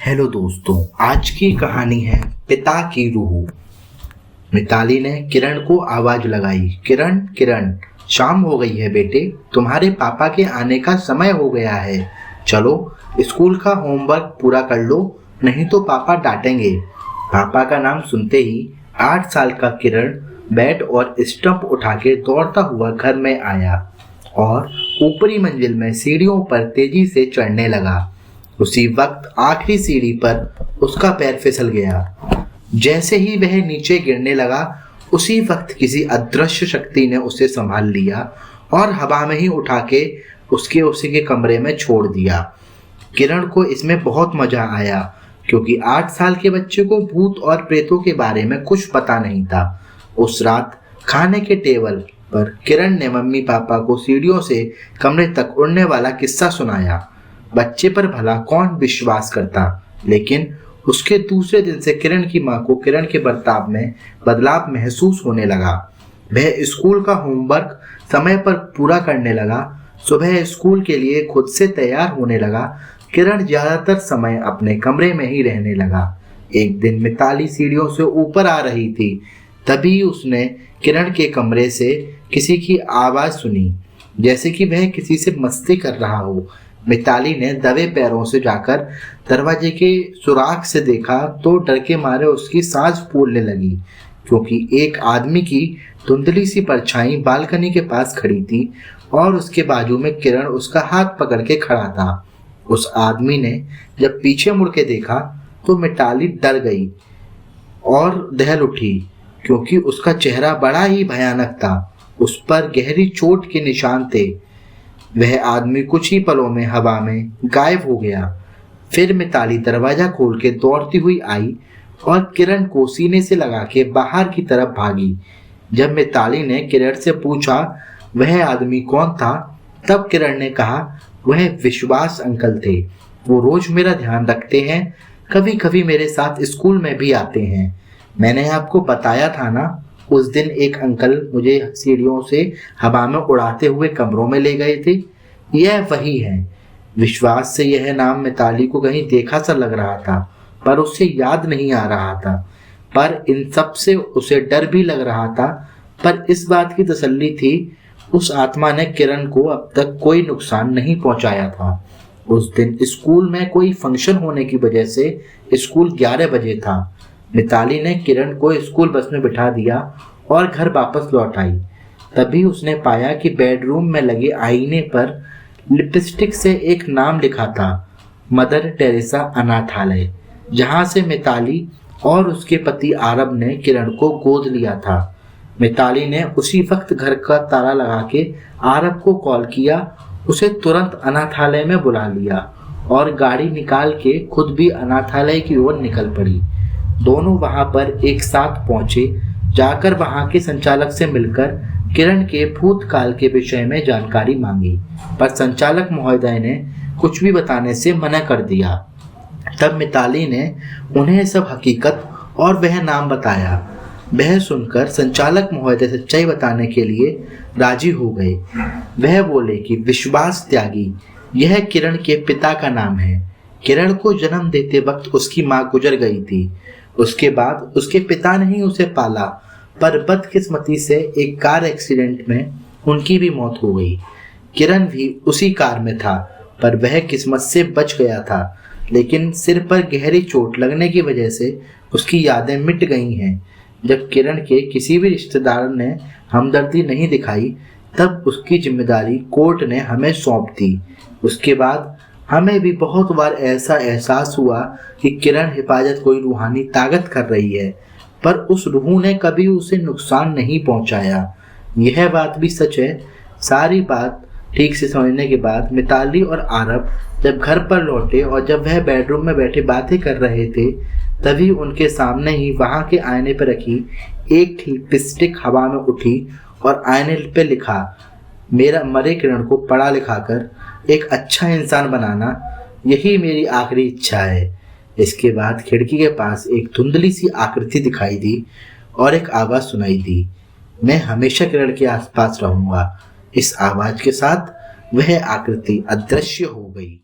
Hello दोस्तों, आज की कहानी है पिता की रूह। मिताली ने किरण को आवाज लगाई। किरण, किरण, शाम हो गई है बेटे, तुम्हारे पापा के आने का समय हो गया है। चलो स्कूल का होमवर्क पूरा कर लो, नहीं तो पापा डांटेंगे। पापा का नाम सुनते ही 8 साल का किरण बैट और स्टंप उठा के दौड़ता हुआ घर में आया और ऊपरी मंजिल में सीढ़ियों पर तेजी से चढ़ने लगा। उसी वक्त आखिरी सीढ़ी पर उसका पैर फिसल गया। जैसे ही वह नीचे गिरने लगा, उसी वक्त किसी अदृश्य शक्ति ने उसे संभाल लिया और हवा में ही उठा के उसी के कमरे में छोड़ दिया। किरण को इसमें बहुत मजा आया, क्योंकि 8 साल के बच्चे को भूत और प्रेतों के बारे में कुछ पता नहीं था। उस रात खाने के टेबल पर किरण ने मम्मी पापा को सीढ़ियों से कमरे तक उड़ने वाला किस्सा सुनाया। बच्चे पर भला कौन विश्वास करता, लेकिन उसके दूसरे दिन से किरण की मां को किरण के बर्ताव में बदलाव महसूस होने लगा। वह स्कूल का होमवर्क समय पर पूरा करने लगा, सुबह स्कूल के लिए खुद से तैयार होने लगा। किरण ज्यादातर समय अपने कमरे में ही रहने लगा। एक दिन मिताली सीढ़ियों से ऊपर आ रही थी, तभी उसने किरण के कमरे से किसी की आवाज सुनी, जैसे कि वह किसी से मस्ती कर रहा हो। मिताली ने दबे पैरों से जाकर दरवाजे के सुराख से देखा तो डर के मारे उसकी सांस फूलने लगी, क्योंकि एक आदमी की धुंधली सी परछाई बालकनी के पास खड़ी थी और उसके बाजू में किरण उसका हाथ पकड़ के खड़ा था। उस आदमी ने जब पीछे मुड़ के देखा तो मिताली डर गई और दहल उठी, क्योंकि उसका चेहरा बड़ा ही भयानक था। उस पर गहरी चोट के निशान थे। वह आदमी कुछ ही पलों में हवा में गायब हो गया। फिर मिताली दरवाजा खोल के दौड़ती हुई आई और किरण को सीने से लगा के बाहर की तरफ भागी। जब मिताली ने किरण से पूछा वह आदमी कौन था, तब किरण ने कहा वह विश्वास अंकल थे। वो रोज मेरा ध्यान रखते हैं, कभी कभी मेरे साथ स्कूल में भी आते हैं। मैंने आपको बताया था ना, उस दिन एक अंकल मुझे सीढ़ियों से हवा में उड़ाते हुए कमरों में ले गए थे। यह वही है। विश्वास से यह नाम मिताली को कहीं देखा सा लग रहा था, पर उसे याद नहीं आ रहा था। पर इन सब से उसे डर भी लग रहा था, पर इस बात की तसल्ली थी उस आत्मा ने किरण को अब तक कोई नुकसान नहीं पहुंचाया था। उस दिन स्कूल में कोई फंक्शन होने की वजह से स्कूल 11 बजे था। मिताली ने किरण को स्कूल बस में बिठा दिया और घर वापस लौट आई। तभी उसने पाया कि बेडरूम में लगे आईने पर लिपस्टिक से एक नाम लिखा था, मदर टेरेसा अनाथालय, जहां से मिताली और उसके पति आरब ने किरण को गोद लिया था। मिताली ने उसी वक्त घर का ताला लगा के आरब को कॉल किया, उसे तुरंत अनाथालय में बुला लिया और गाड़ी निकाल के खुद भी अनाथालय की ओर निकल पड़ी। दोनों वहां पर एक साथ पहुंचे। जाकर वहां के संचालक से मिलकर किरण के भूतकाल के विषय में जानकारी मांगी, पर संचालक महोदय ने कुछ भी बताने से मना कर दिया। तब मिताली ने उन्हें सब हकीकत और वह नाम बताया। वह सुनकर संचालक महोदय सच्चाई बताने के लिए राजी हो गए। वह बोले कि विश्वास त्यागी, यह किरण के पिता का नाम है। किरण को जन्म देते वक्त उसकी मां गुजर गई थी। उसके बाद उसके पिता ने ही उसे पाला, पर बदकिस्मती से एक कार एक्सीडेंट में उनकी भी मौत हो गई। किरण भी उसी कार में था, पर वह किस्मत से बच गया था, लेकिन सिर पर गहरी चोट लगने की वजह से उसकी यादें मिट गई हैं। जब किरण के किसी भी रिश्तेदार ने हमदर्दी नहीं दिखाई, तब उसकी जिम्मेदारी कोर्ट ने हमें सौंप दी। उसके बाद हमें भी बहुत बार ऐसा एहसास हुआ कि किरण हिफाजत कोई रूहानी ताकत कर रही है, पर उस रूह ने कभी उसे नुकसान नहीं पहुंचाया। यह बात भी सच है। सारी बात ठीक से समझने के बाद मिताली और आरब जब घर पर लौटे और जब वह बेडरूम में बैठे बातें कर रहे थे, तभी उनके सामने ही वहां के आईने पर रखी एक लिपस्टिक हवा में उठी और आईने पे लिखा, मेरा मरे किरण को पढ़ा लिखा कर एक अच्छा इंसान बनाना, यही मेरी आखिरी इच्छा है। इसके बाद खिड़की के पास एक धुंधली सी आकृति दिखाई दी और एक आवाज सुनाई दी, मैं हमेशा किरण के आसपास रहूंगा। इस आवाज के साथ वह आकृति अदृश्य हो गई।